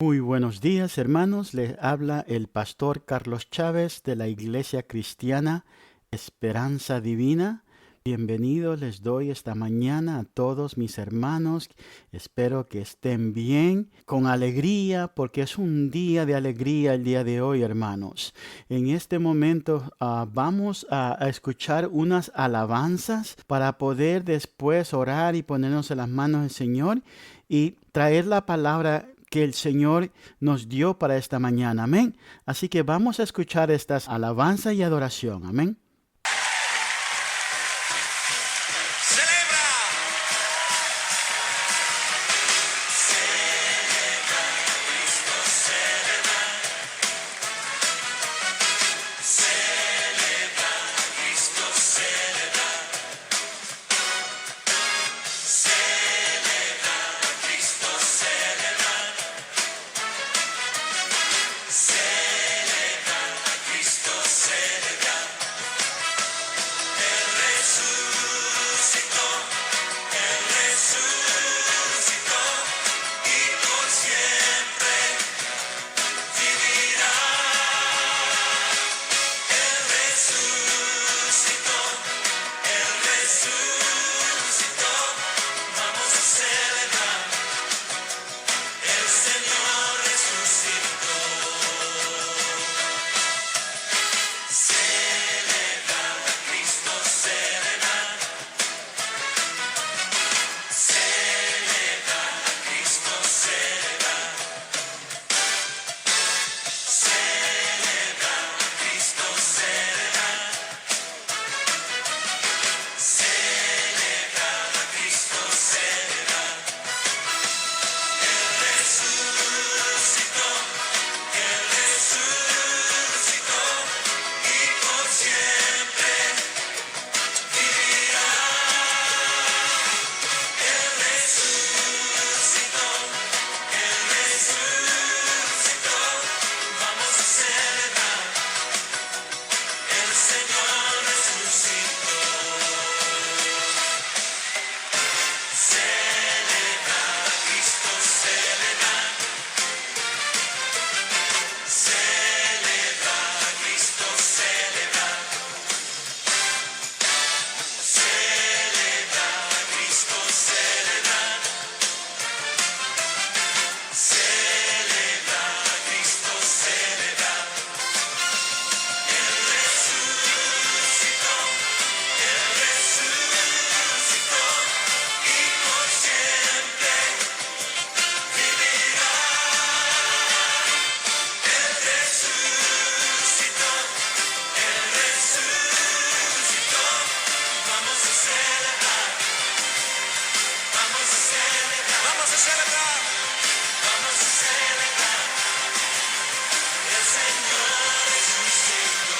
Muy buenos días, hermanos. Les habla el pastor Carlos Chávez de la Iglesia Cristiana Esperanza Divina. Bienvenidos les doy esta mañana a todos mis hermanos. Espero que estén bien, con alegría, porque es un día de alegría el día de hoy, hermanos. En este momento vamos a escuchar unas alabanzas para poder después orar y ponernos en las manos del Señor y traer la palabra que el Señor nos dio para esta mañana. Amén. Así que vamos a escuchar estas alabanzas y adoración. Amén. Celebra, Cristo celebra, Cristo celebra, Cristo celebra. Él resucitó, Él resucitó y por siempre vivirá. Él resucitó, vamos a celebrar. El Señor resucitó. Celebra, Cristo celebra. Celebra, Cristo celebra. Celebra, Cristo celebra. Celebra, Cristo celebra. Él resucitó, Él resucitó y por siempre vivirá. Él resucitó, vamos a celebrar. El Señor resucitó. Celebra, Cristo celebra. Celebra, Cristo celebra. Celebra, Cristo celebra. Celebra, Cristo celebra. Él resucitó y por siempre vivirá. Él resucitó, vamos a celebrar, vamos a celebrar, vamos a celebrar, vamos a celebrar. El Señor resucitó.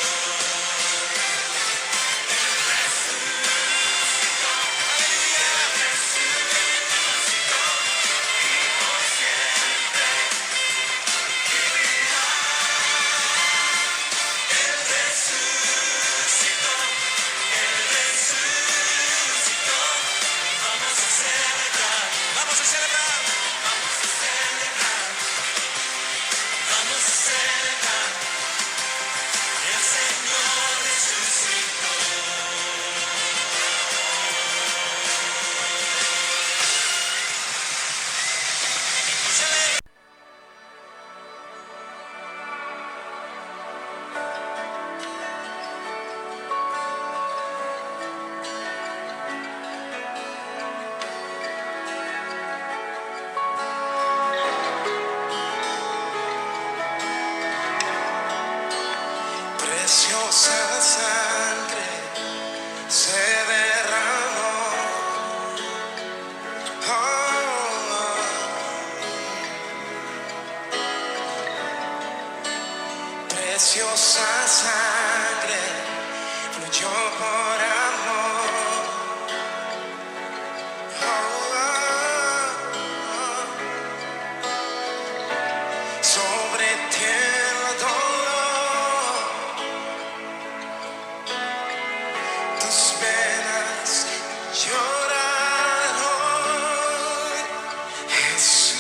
Vamos a celebrar, vamos a celebrar. El Señor resucitó. Celebra. Preciosa sangre se derramó. Preciosa sangre fluyó por amor. Sobre ti el dolor, tus penas lloraron, Jesús.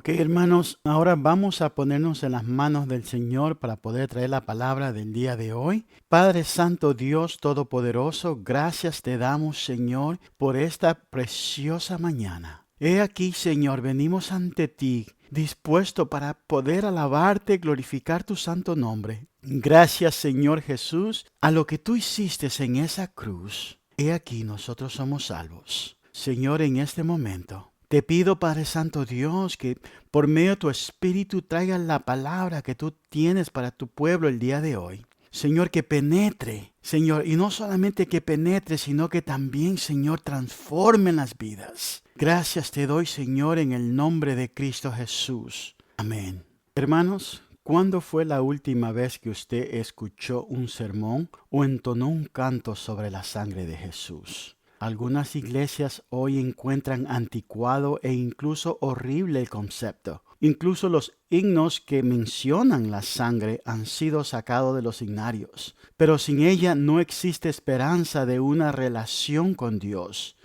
Ok, hermanos, ahora vamos a ponernos en las manos del Señor para poder traer la palabra del día de hoy. Padre Santo, Dios Todopoderoso, gracias te damos, Señor, por esta preciosa mañana. He aquí, Señor, venimos ante ti, dispuesto para poder alabarte, glorificar tu santo nombre. Gracias, Señor Jesús, a lo que tú hiciste en esa cruz. He aquí, nosotros somos salvos. Señor, en este momento, te pido, Padre Santo Dios, que por medio de tu Espíritu traigas la palabra que tú tienes para tu pueblo el día de hoy. Señor, que penetre, Señor, y no solamente que penetre, sino que también, Señor, transforme las vidas. Gracias te doy, Señor, en el nombre de Cristo Jesús. Amén. Hermanos, ¿cuándo fue la última vez que usted escuchó un sermón o entonó un canto sobre la sangre de Jesús? Algunas iglesias hoy encuentran anticuado e incluso horrible el concepto. Incluso los himnos que mencionan la sangre han sido sacados de los himnarios. Pero sin ella no existe esperanza de una relación con Dios,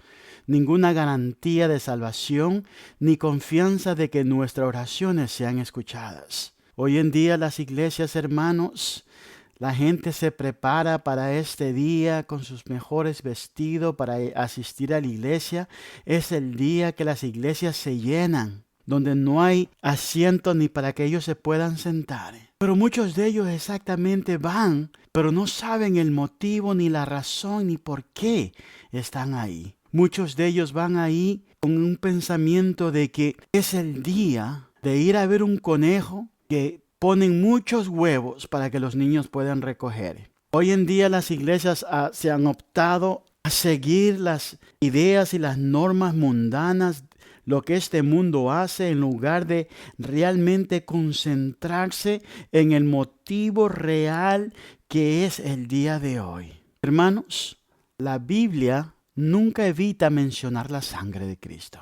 ninguna garantía de salvación, ni confianza de que nuestras oraciones sean escuchadas. Hoy en día las iglesias, hermanos, la gente se prepara para este día con sus mejores vestidos para asistir a la iglesia. Es el día que las iglesias se llenan, donde no hay asiento ni para que ellos se puedan sentar. Pero muchos de ellos exactamente van, pero no saben el motivo, ni la razón, ni por qué están ahí. Muchos de ellos van ahí con un pensamiento de que es el día de ir a ver un conejo que ponen muchos huevos para que los niños puedan recoger. Hoy en día las iglesias se han optado a seguir las ideas y las normas mundanas, lo que este mundo hace, en lugar de realmente concentrarse en el motivo real que es el día de hoy. Hermanos, la Biblia nunca evita mencionar la sangre de Cristo.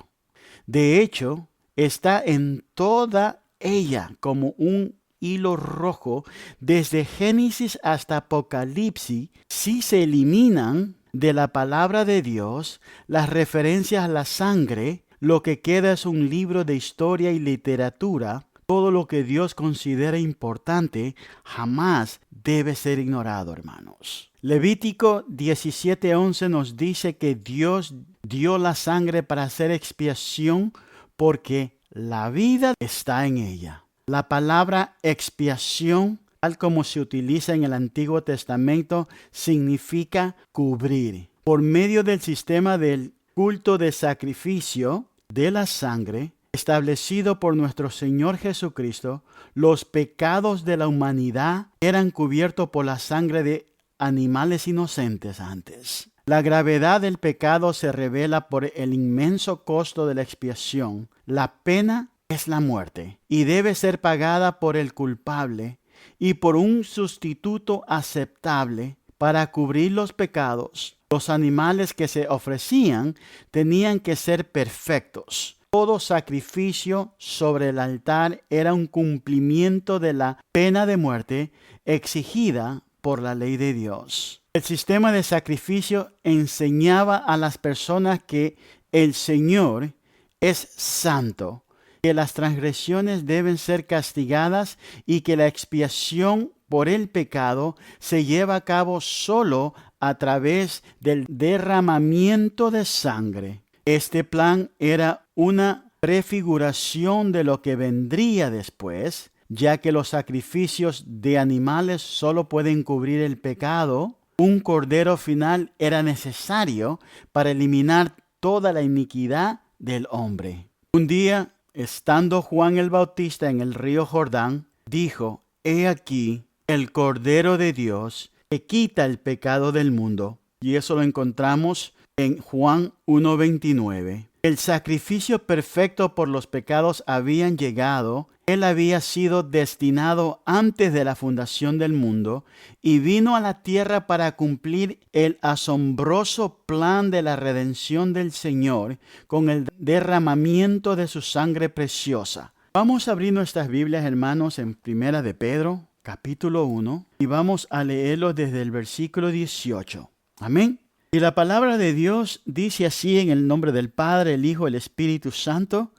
De hecho, está en toda ella como un hilo rojo, desde Génesis hasta Apocalipsis. Si se eliminan de la palabra de Dios las referencias a la sangre, lo que queda es un libro de historia y literatura. Todo lo que Dios considera importante jamás debe ser ignorado, hermanos. Levítico 17:11 nos dice que Dios dio la sangre para hacer expiación porque la vida está en ella. La palabra expiación, tal como se utiliza en el Antiguo Testamento, significa cubrir. Por medio del sistema del culto de sacrificio de la sangre, establecido por nuestro Señor Jesucristo, los pecados de la humanidad eran cubiertos por la sangre de animales inocentes antes. La gravedad del pecado se revela por el inmenso costo de la expiación. La pena es la muerte y debe ser pagada por el culpable y por un sustituto aceptable para cubrir los pecados. Los animales que se ofrecían tenían que ser perfectos. Todo sacrificio sobre el altar era un cumplimiento de la pena de muerte exigida por la ley de Dios. El sistema de sacrificio enseñaba a las personas que el Señor es santo, que las transgresiones deben ser castigadas y que la expiación por el pecado se lleva a cabo solo a través del derramamiento de sangre. Este plan era una prefiguración de lo que vendría después, ya que los sacrificios de animales solo pueden cubrir el pecado. Un cordero final era necesario para eliminar toda la iniquidad del hombre. Un día, estando Juan el Bautista en el río Jordán, dijo: «He aquí el Cordero de Dios que quita el pecado del mundo». Y eso lo encontramos en Juan 1:29. El sacrificio perfecto por los pecados habían llegado. Él había sido destinado antes de la fundación del mundo y vino a la tierra para cumplir el asombroso plan de la redención del Señor con el derramamiento de su sangre preciosa. Vamos a abrir nuestras Biblias, hermanos, en Primera de Pedro, capítulo 1, y vamos a leerlo desde el versículo 18. Amén. Y la palabra de Dios dice así, en el nombre del Padre, el Hijo, el Espíritu Santo: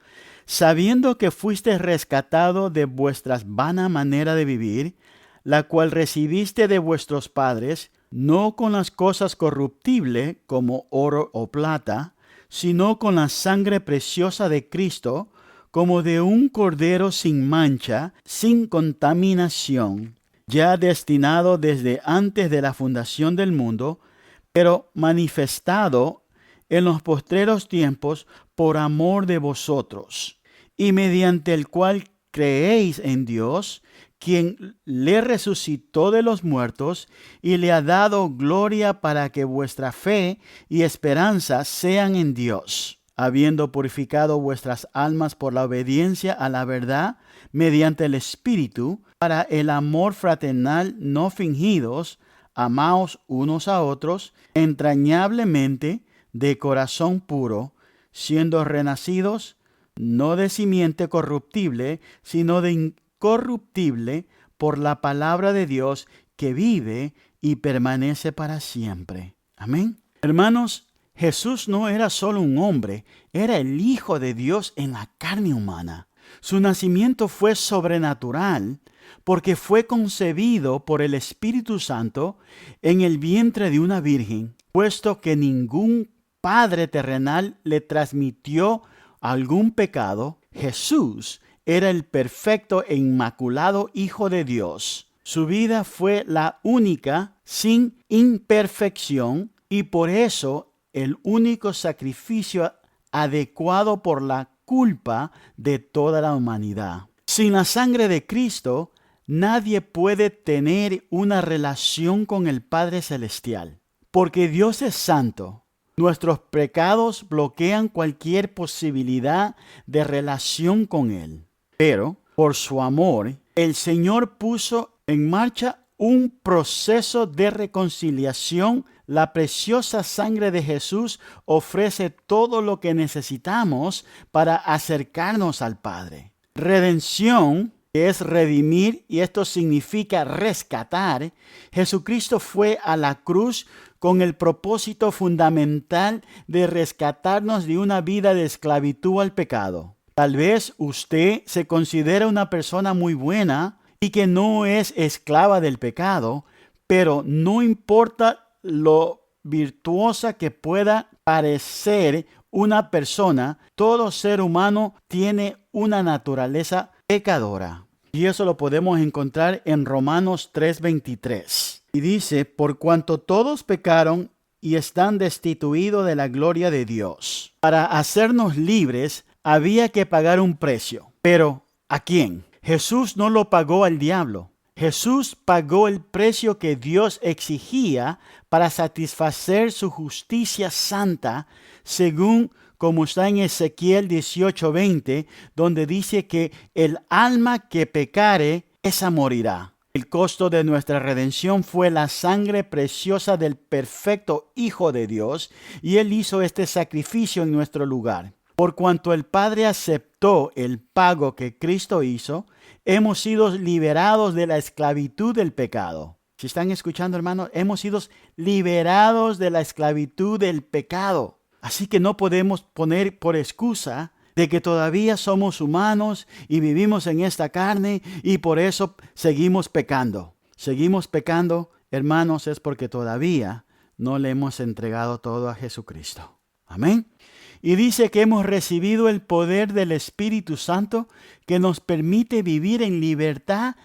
sabiendo que fuiste rescatado de vuestras vana manera de vivir, la cual recibiste de vuestros padres, no con las cosas corruptibles como oro o plata, sino con la sangre preciosa de Cristo, como de un cordero sin mancha, sin contaminación, ya destinado desde antes de la fundación del mundo, pero manifestado en los postreros tiempos por amor de vosotros, y mediante el cual creéis en Dios, quien le resucitó de los muertos y le ha dado gloria para que vuestra fe y esperanza sean en Dios, habiendo purificado vuestras almas por la obediencia a la verdad mediante el Espíritu, para el amor fraternal no fingidos, amaos unos a otros entrañablemente de corazón puro, siendo renacidos no de simiente corruptible, sino de incorruptible, por la palabra de Dios que vive y permanece para siempre. Amén. Hermanos, Jesús no era solo un hombre, era el Hijo de Dios en la carne humana. Su nacimiento fue sobrenatural porque fue concebido por el Espíritu Santo en el vientre de una virgen, puesto que ningún padre terrenal le transmitió algún pecado. Jesús era el perfecto e inmaculado Hijo de Dios. Su vida fue la única, sin imperfección, y por eso el único sacrificio adecuado por la culpa de toda la humanidad. Sin la sangre de Cristo, nadie puede tener una relación con el Padre Celestial, porque Dios es santo. Nuestros pecados bloquean cualquier posibilidad de relación con Él. Pero, por su amor, el Señor puso en marcha un proceso de reconciliación. La preciosa sangre de Jesús ofrece todo lo que necesitamos para acercarnos al Padre. Redención es redimir, y esto significa rescatar. Jesucristo fue a la cruz con el propósito fundamental de rescatarnos de una vida de esclavitud al pecado. Tal vez usted se considera una persona muy buena y que no es esclava del pecado, pero no importa lo virtuosa que pueda parecer una persona, todo ser humano tiene una naturaleza pecadora. Y eso lo podemos encontrar en Romanos 3:23. Y dice, por cuanto todos pecaron y están destituidos de la gloria de Dios. Para hacernos libres había que pagar un precio. Pero, ¿a quién? Jesús no lo pagó al diablo. Jesús pagó el precio que Dios exigía para satisfacer su justicia santa, según como está en Ezequiel 18:20, donde dice que el alma que pecare, esa morirá. El costo de nuestra redención fue la sangre preciosa del perfecto Hijo de Dios, y Él hizo este sacrificio en nuestro lugar. Por cuanto el Padre aceptó el pago que Cristo hizo, hemos sido liberados de la esclavitud del pecado. Si están escuchando, hermanos, hemos sido liberados de la esclavitud del pecado. Así que no podemos poner por excusa de que todavía somos humanos y vivimos en esta carne y por eso seguimos pecando. Seguimos pecando, hermanos, es porque todavía no le hemos entregado todo a Jesucristo. Amén. Y dice que hemos recibido el poder del Espíritu Santo que nos permite vivir en libertad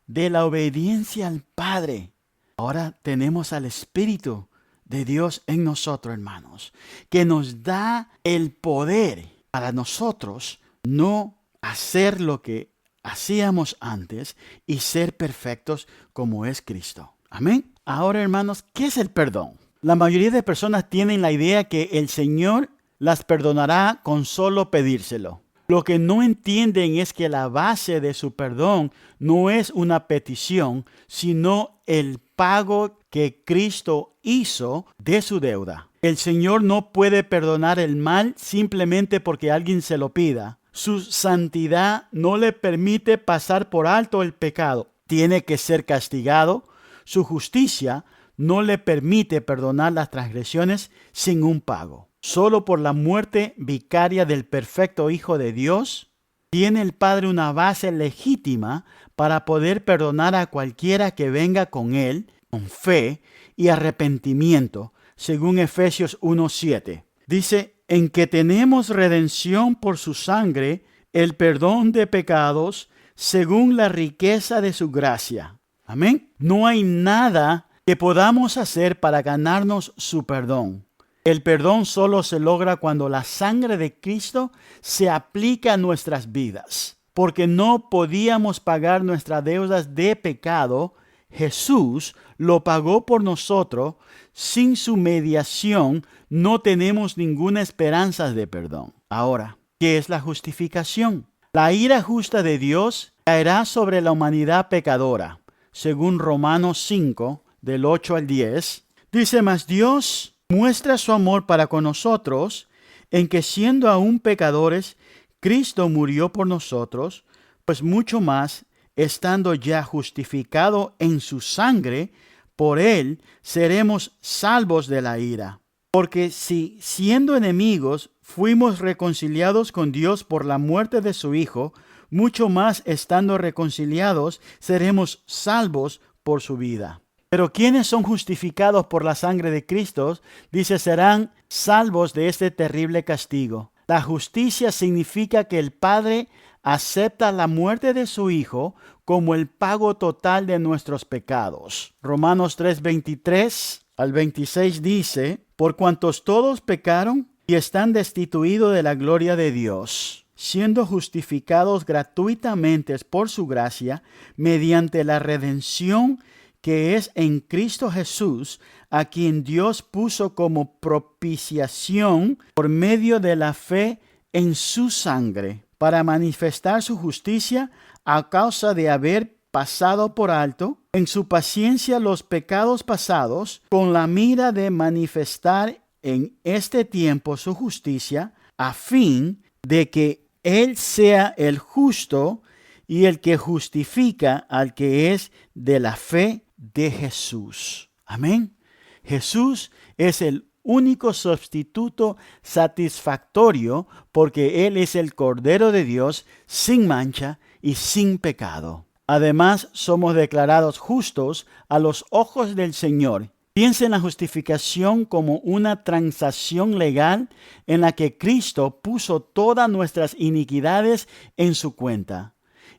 de la obediencia al Padre. Ahora tenemos al Espíritu de Dios en nosotros, hermanos, que nos da el poder para nosotros no hacer lo que hacíamos antes y ser perfectos como es Cristo. Amén. Ahora, hermanos, ¿qué es el perdón? La mayoría de personas tienen la idea que el Señor las perdonará con solo pedírselo. Lo que no entienden es que la base de su perdón no es una petición, sino el pago que Cristo hizo de su deuda. El Señor no puede perdonar el mal simplemente porque alguien se lo pida. Su santidad no le permite pasar por alto el pecado. Tiene que ser castigado. Su justicia no le permite perdonar las transgresiones sin un pago. Solo por la muerte vicaria del perfecto Hijo de Dios tiene el Padre una base legítima para poder perdonar a cualquiera que venga con Él, con fe y arrepentimiento, según Efesios 1:7. Dice, en que tenemos redención por su sangre, el perdón de pecados, según la riqueza de su gracia. Amén. No hay nada que podamos hacer para ganarnos su perdón. El perdón solo se logra cuando la sangre de Cristo se aplica a nuestras vidas. Porque no podíamos pagar nuestras deudas de pecado, Jesús lo pagó por nosotros. Sin su mediación no tenemos ninguna esperanza de perdón. Ahora, ¿qué es la justificación? La ira justa de Dios caerá sobre la humanidad pecadora, según Romanos 5, del 8 al 10. Dice, mas Dios muestra su amor para con nosotros, en que siendo aún pecadores, Cristo murió por nosotros, pues mucho más, estando ya justificado en su sangre, por él seremos salvos de la ira. Porque si, siendo enemigos, fuimos reconciliados con Dios por la muerte de su Hijo, mucho más, estando reconciliados, seremos salvos por su vida. Pero quienes son justificados por la sangre de Cristo, dice, serán salvos de este terrible castigo. La justicia significa que el Padre acepta la muerte de su Hijo como el pago total de nuestros pecados. Romanos 3:23 al 26 dice, por cuantos todos pecaron y están destituidos de la gloria de Dios, siendo justificados gratuitamente por su gracia, mediante la redención que es en Cristo Jesús, a quien Dios puso como propiciación por medio de la fe en su sangre, para manifestar su justicia a causa de haber pasado por alto en su paciencia los pecados pasados, con la mira de manifestar en este tiempo su justicia, a fin de que Él sea el justo y el que justifica al que es de la fe de Jesús. Amén. Jesús es el único sustituto satisfactorio porque Él es el Cordero de Dios sin mancha y sin pecado. Además, somos declarados justos a los ojos del Señor. Piensa en la justificación como una transacción legal en la que Cristo puso todas nuestras iniquidades en su cuenta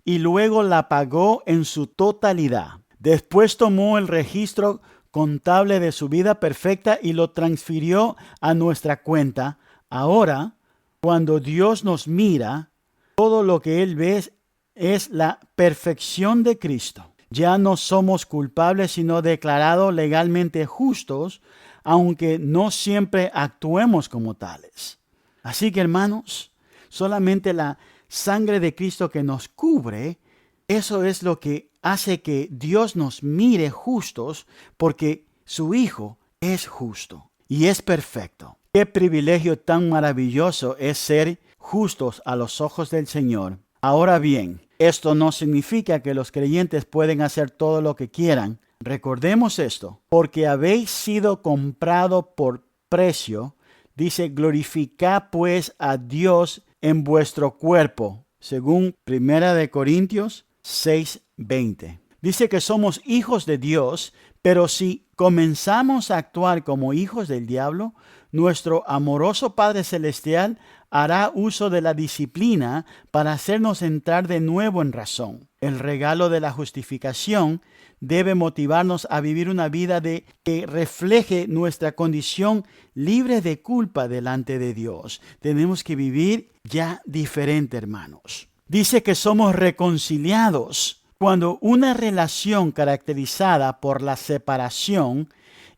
y luego la pagó en su totalidad. Después tomó el registro contable de su vida perfecta y lo transfirió a nuestra cuenta. Ahora, cuando Dios nos mira, todo lo que Él ve es la perfección de Cristo. Ya no somos culpables, sino declarados legalmente justos, aunque no siempre actuemos como tales. Así que, hermanos, solamente la sangre de Cristo que nos cubre, eso es lo que hace que Dios nos mire justos, porque su Hijo es justo y es perfecto. Qué privilegio tan maravilloso es ser justos a los ojos del Señor. Ahora bien, esto no significa que los creyentes pueden hacer todo lo que quieran. Recordemos esto, porque habéis sido comprado por precio, dice, glorificad pues a Dios en vuestro cuerpo, según 1 Corintios 6:20. Dice que somos hijos de Dios, pero si comenzamos a actuar como hijos del diablo, nuestro amoroso Padre Celestial hará uso de la disciplina para hacernos entrar de nuevo en razón. El regalo de la justificación debe motivarnos a vivir una vida que refleje nuestra condición libre de culpa delante de Dios. Tenemos que vivir ya diferente, hermanos. Dice que somos reconciliados cuando una relación caracterizada por la separación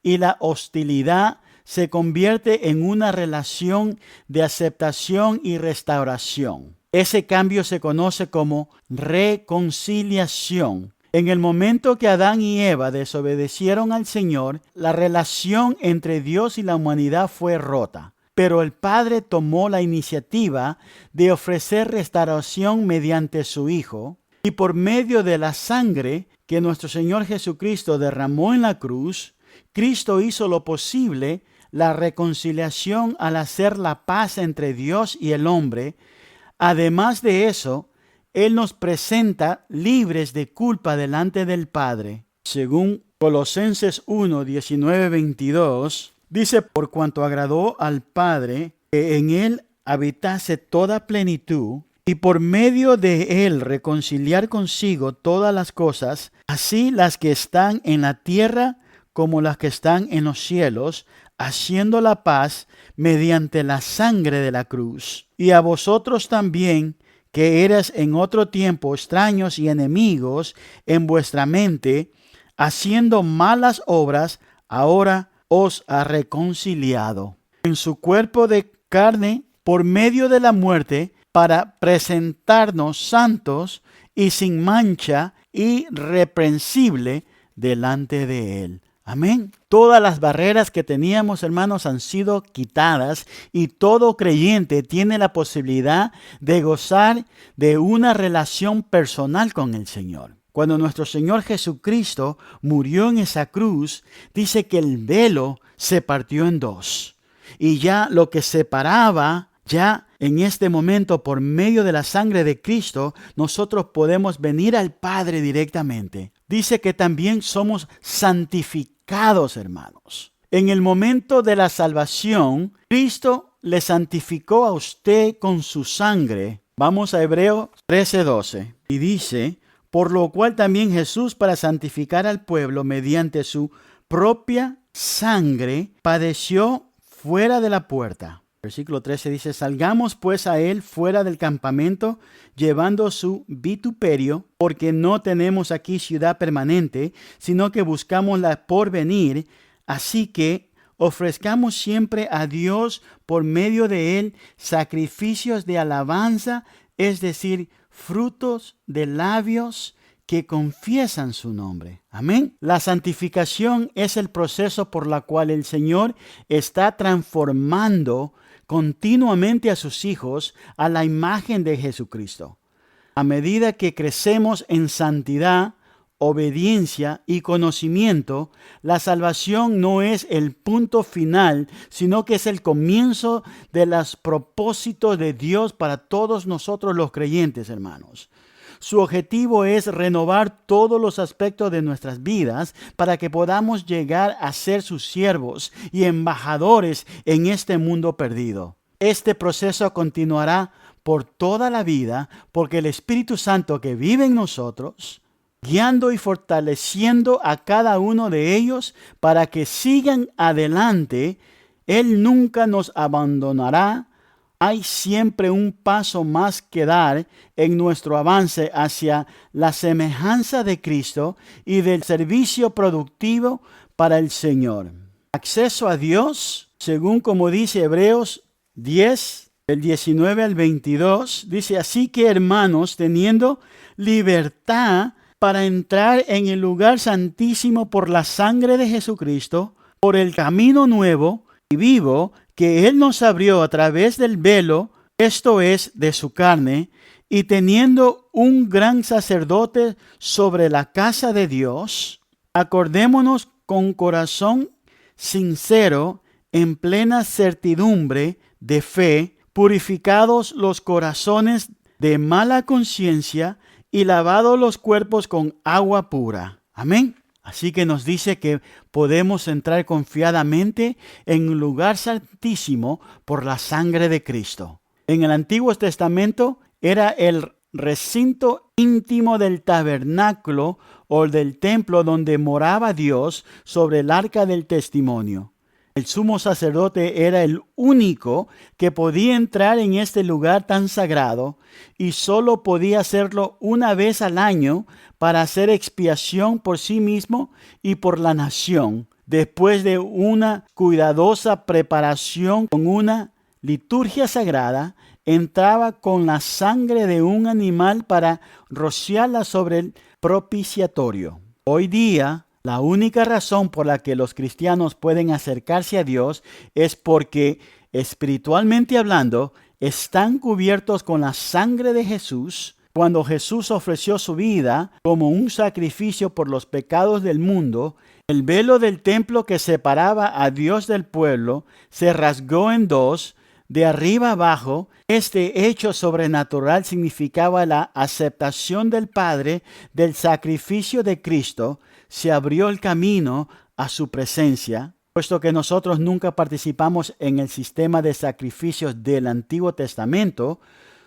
y la hostilidad se convierte en una relación de aceptación y restauración. Ese cambio se conoce como reconciliación. En el momento que Adán y Eva desobedecieron al Señor, la relación entre Dios y la humanidad fue rota. Pero el Padre tomó la iniciativa de ofrecer restauración mediante su Hijo, y por medio de la sangre que nuestro Señor Jesucristo derramó en la cruz, Cristo hizo lo posible, la reconciliación al hacer la paz entre Dios y el hombre, Además de eso, Él nos presenta libres de culpa delante del Padre. Según Colosenses 1, 19, 22, dice, por cuanto agradó al Padre que en Él habitase toda plenitud, y por medio de Él reconciliar consigo todas las cosas, así las que están en la tierra como las que están en los cielos, haciendo la paz mediante la sangre de la cruz. Y a vosotros también, que eras en otro tiempo extraños y enemigos en vuestra mente, haciendo malas obras, ahora os ha reconciliado en su cuerpo de carne por medio de la muerte, para presentarnos santos y sin mancha, irreprensible delante de Él. Amén. Todas las barreras que teníamos, hermanos, han sido quitadas y todo creyente tiene la posibilidad de gozar de una relación personal con el Señor. Cuando nuestro Señor Jesucristo murió en esa cruz, dice que el velo se partió en dos. Y ya lo que separaba, ya en este momento, por medio de la sangre de Cristo, nosotros podemos venir al Padre directamente. Dice que también somos santificados, hermanos. En el momento de la salvación, Cristo le santificó a usted con su sangre. Vamos a Hebreos 13:12. Y dice, por lo cual también Jesús, para santificar al pueblo mediante su propia sangre, padeció fuera de la puerta. Versículo 13 dice, salgamos pues a él fuera del campamento, llevando su vituperio, porque no tenemos aquí ciudad permanente, sino que buscamos la porvenir. Así que ofrezcamos siempre a Dios por medio de él sacrificios de alabanza, es decir, frutos de labios que confiesan su nombre. Amén. La santificación es el proceso por la cual el Señor está transformando continuamente a sus hijos a la imagen de Jesucristo. A medida que crecemos en santidad, obediencia y conocimiento, la salvación no es el punto final, sino que es el comienzo de los propósitos de Dios para todos nosotros los creyentes, hermanos. Su objetivo es renovar todos los aspectos de nuestras vidas para que podamos llegar a ser sus siervos y embajadores en este mundo perdido. Este proceso continuará por toda la vida porque el Espíritu Santo que vive en nosotros, guiando y fortaleciendo a cada uno de ellos para que sigan adelante, Él nunca nos abandonará. Hay siempre un paso más que dar en nuestro avance hacia la semejanza de Cristo y del servicio productivo para el Señor. Acceso a Dios, según como dice Hebreos 10, del 19 al 22, dice, así que hermanos, teniendo libertad para entrar en el lugar santísimo por la sangre de Jesucristo, por el camino nuevo y vivo que Él nos abrió a través del velo, esto es, de su carne, y teniendo un gran sacerdote sobre la casa de Dios, acordémonos con corazón sincero, en plena certidumbre de fe, purificados los corazones de mala conciencia y lavados los cuerpos con agua pura. Amén. Así que nos dice que podemos entrar confiadamente en un lugar santísimo por la sangre de Cristo. En el Antiguo Testamento era el recinto íntimo del tabernáculo o del templo donde moraba Dios sobre el arca del testimonio. El sumo sacerdote era el único que podía entrar en este lugar tan sagrado y solo podía hacerlo una vez al año para hacer expiación por sí mismo y por la nación, después de una cuidadosa preparación con una liturgia sagrada. Entraba con la sangre de un animal para rociarla sobre el propiciatorio. Hoy día, la única razón por la que los cristianos pueden acercarse a Dios es porque, espiritualmente hablando, están cubiertos con la sangre de Jesús. Cuando Jesús ofreció su vida como un sacrificio por los pecados del mundo, el velo del templo que separaba a Dios del pueblo se rasgó en dos, de arriba abajo, este hecho sobrenatural significaba la aceptación del Padre del sacrificio de Cristo. Se abrió el camino a su presencia. Puesto que nosotros nunca participamos en el sistema de sacrificios del Antiguo Testamento,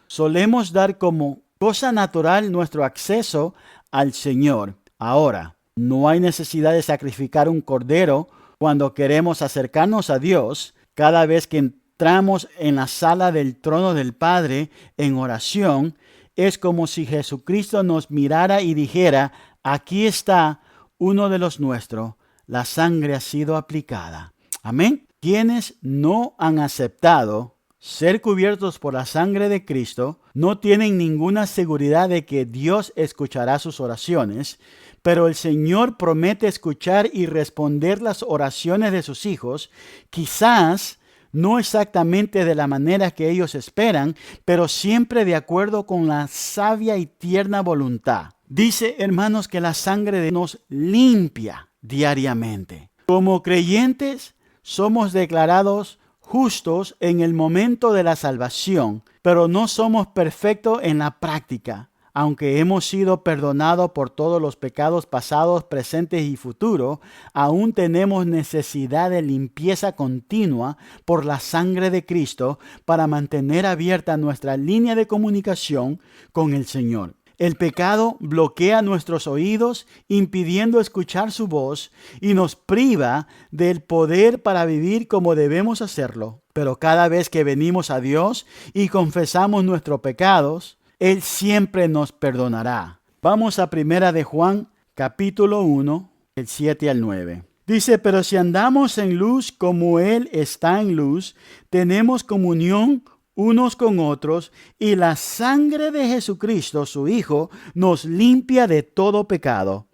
solemos dar como cosa natural nuestro acceso al Señor. Ahora, no hay necesidad de sacrificar un cordero cuando queremos acercarnos a Dios. Cada vez que entramos en la sala del trono del Padre en oración, es como si Jesucristo nos mirara y dijera: aquí está uno de los nuestros, la sangre ha sido aplicada. Amén. Quienes no han aceptado ser cubiertos por la sangre de Cristo no tienen ninguna seguridad de que Dios escuchará sus oraciones, pero el Señor promete escuchar y responder las oraciones de sus hijos, quizás no exactamente de la manera que ellos esperan, pero siempre de acuerdo con la sabia y tierna voluntad. Dice, hermanos, que la sangre nos limpia diariamente. Como creyentes, somos declarados justos en el momento de la salvación, pero no somos perfectos en la práctica. Aunque hemos sido perdonados por todos los pecados pasados, presentes y futuros, aún tenemos necesidad de limpieza continua por la sangre de Cristo para mantener abierta nuestra línea de comunicación con el Señor. El pecado bloquea nuestros oídos, impidiendo escuchar su voz, y nos priva del poder para vivir como debemos hacerlo. Pero cada vez que venimos a Dios y confesamos nuestros pecados, Él siempre nos perdonará. Vamos a 1 de Juan, capítulo 1, el 7 al 9. Dice, pero si andamos en luz como Él está en luz, tenemos comunión unos con otros, y la sangre de Jesucristo, su Hijo, nos limpia de todo pecado.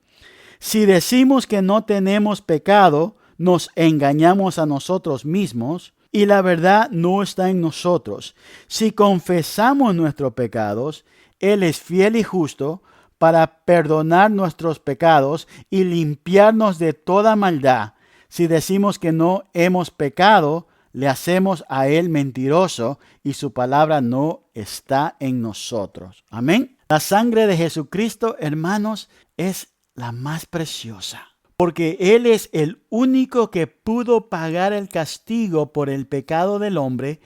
Si decimos que no tenemos pecado, nos engañamos a nosotros mismos, y la verdad no está en nosotros. Si confesamos nuestros pecados, Él es fiel y justo para perdonar nuestros pecados y limpiarnos de toda maldad. Si decimos que no hemos pecado, le hacemos a Él mentiroso y su palabra no está en nosotros. Amén. La sangre de Jesucristo, hermanos, es la más preciosa, porque Él es el único que pudo pagar el castigo por el pecado del hombre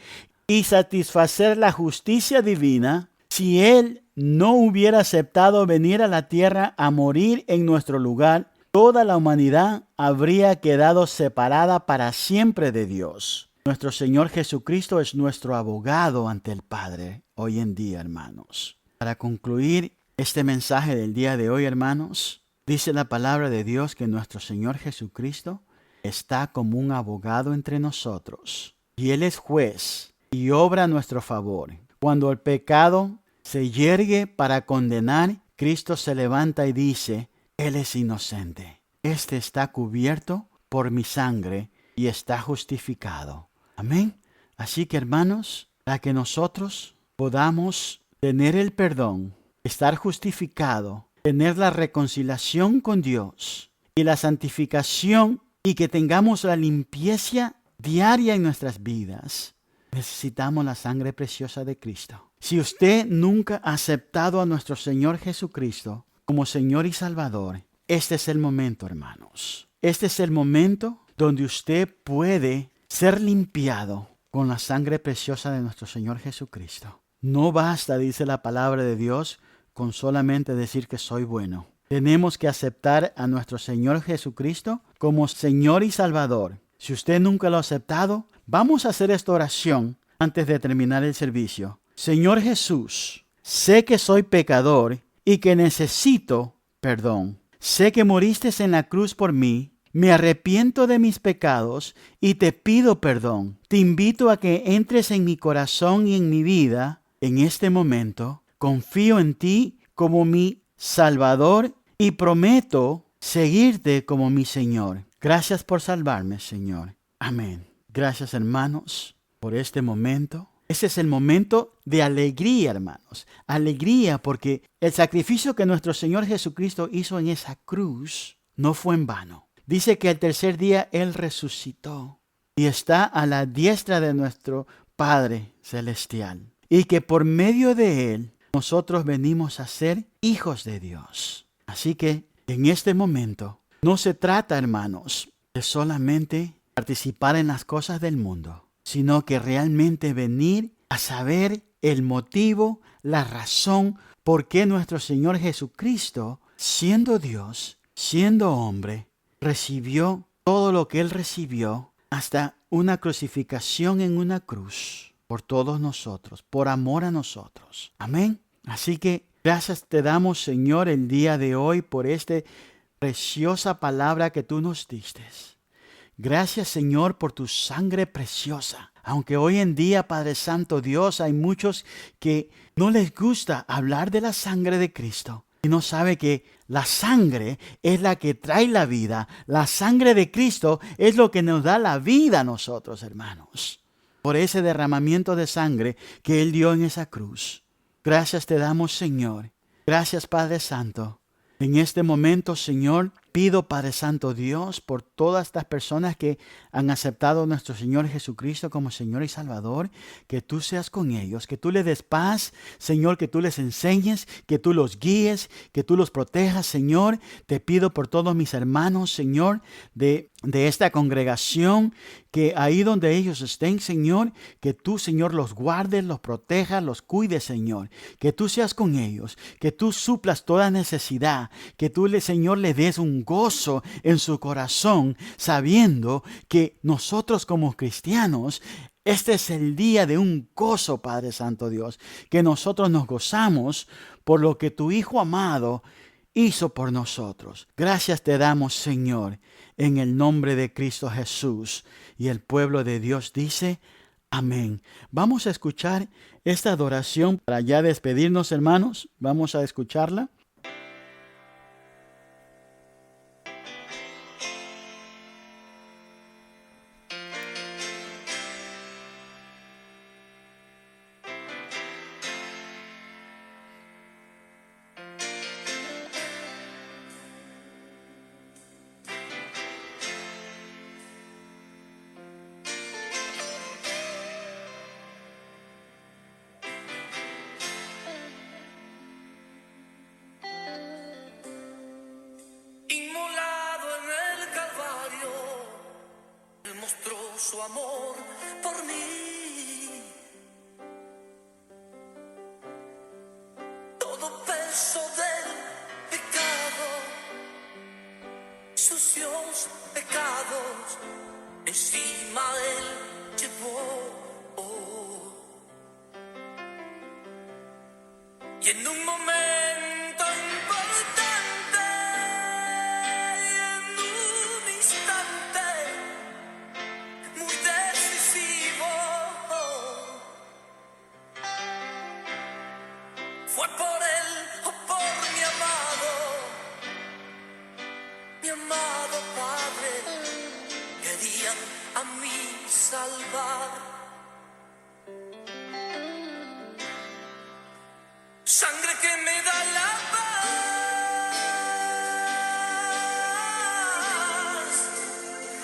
y satisfacer la justicia divina. Si Él no hubiera aceptado venir a la tierra a morir en nuestro lugar, toda la humanidad habría quedado separada para siempre de Dios. Nuestro Señor Jesucristo es nuestro abogado ante el Padre hoy en día, hermanos. Para concluir este mensaje del día de hoy, hermanos, dice la palabra de Dios que nuestro Señor Jesucristo está como un abogado entre nosotros. Y Él es juez y obra a nuestro favor. Cuando el pecado se yergue para condenar, Cristo se levanta y dice, Él es inocente. Este está cubierto por mi sangre y está justificado. Amén. Así que, hermanos, para que nosotros podamos tener el perdón, estar justificado, tener la reconciliación con Dios y la santificación y que tengamos la limpieza diaria en nuestras vidas, necesitamos la sangre preciosa de Cristo. Si usted nunca ha aceptado a nuestro Señor Jesucristo como Señor y Salvador, este es el momento, hermanos. Este es el momento donde usted puede ser limpiado con la sangre preciosa de nuestro Señor Jesucristo. No basta, dice la palabra de Dios, con solamente decir que soy bueno. Tenemos que aceptar a nuestro Señor Jesucristo como Señor y Salvador. Si usted nunca lo ha aceptado, vamos a hacer esta oración antes de terminar el servicio. Señor Jesús, sé que soy pecador y que necesito perdón. Sé que moriste en la cruz por mí. Me arrepiento de mis pecados y te pido perdón. Te invito a que entres en mi corazón y en mi vida en este momento. Confío en ti como mi Salvador y prometo seguirte como mi Señor. Gracias por salvarme, Señor. Amén. Gracias, hermanos, por este momento. Ese es el momento de alegría, hermanos. Alegría porque el sacrificio que nuestro Señor Jesucristo hizo en esa cruz no fue en vano. Dice que el tercer día Él resucitó y está a la diestra de nuestro Padre Celestial y que por medio de Él nosotros venimos a ser hijos de Dios. Así que en este momento no se trata, hermanos, de solamente participar en las cosas del mundo, sino que realmente venir a saber el motivo, la razón por qué nuestro Señor Jesucristo, siendo Dios, siendo hombre, recibió todo lo que Él recibió, hasta una crucificación en una cruz por todos nosotros, por amor a nosotros. Amén. Así que gracias te damos, Señor, el día de hoy por esta preciosa palabra que tú nos diste. Gracias, Señor, por tu sangre preciosa. Aunque hoy en día, Padre Santo Dios, hay muchos que no les gusta hablar de la sangre de Cristo. Y no sabe que la sangre es la que trae la vida. La sangre de Cristo es lo que nos da la vida a nosotros, hermanos. Por ese derramamiento de sangre que Él dio en esa cruz. Gracias te damos, Señor. Gracias, Padre Santo. En este momento, Señor, pido, Padre Santo Dios, por todas estas personas que han aceptado a nuestro Señor Jesucristo como Señor y Salvador, que tú seas con ellos, que tú les des paz, Señor, que tú les enseñes, que tú los guíes, que tú los protejas, Señor. Te pido por todos mis hermanos, Señor, de esta congregación, que ahí donde ellos estén, Señor, que tú, Señor, los guardes, los protejas, los cuides, Señor. Que tú seas con ellos, que tú suplas toda necesidad, que tú, Señor, le des un gozo en su corazón, sabiendo que nosotros como cristianos, este es el día de un gozo, Padre Santo Dios, que nosotros nos gozamos por lo que tu Hijo amado hizo por nosotros. Gracias te damos, Señor, en el nombre de Cristo Jesús. Y el pueblo de Dios dice, amén. Vamos a escuchar esta adoración para ya despedirnos, hermanos. Vamos a escucharla. Su amor por mí, todo peso del pecado, sucios pecados, encima él llevó. Y en un momento importante, y en un instante muy decisivo, fue por él o por mi amado Padre, quería a mí salvar. Sangre que me da la paz,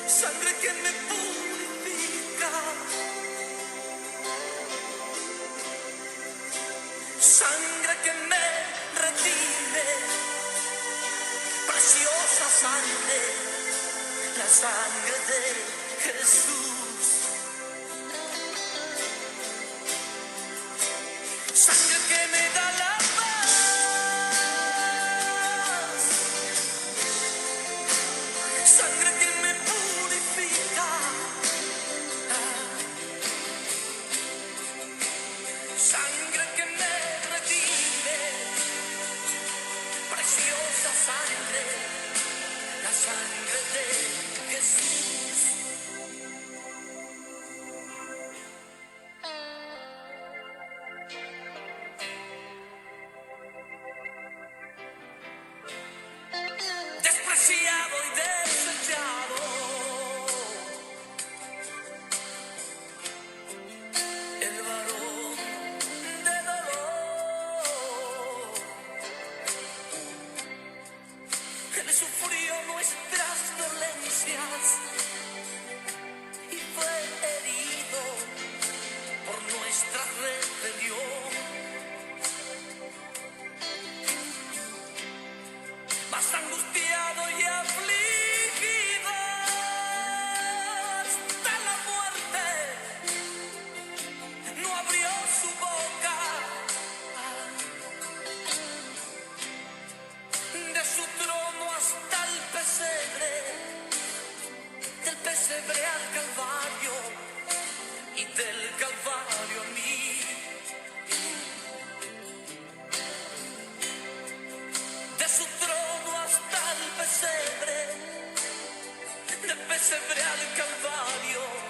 sangre que me purifica, sangre que me redime, preciosa sangre, la sangre de Jesús. Sangre que me da la paz, sangre que me purifica, sangre que me redime, preciosa sangre, la sangre de Jesús. Despreciado y desechado, el varón de dolor, él sufrió nuestras dolencias y fue herido por pesebre al Calvario y del Calvario a mí. De su trono hasta el pesebre, del pesebre al Calvario.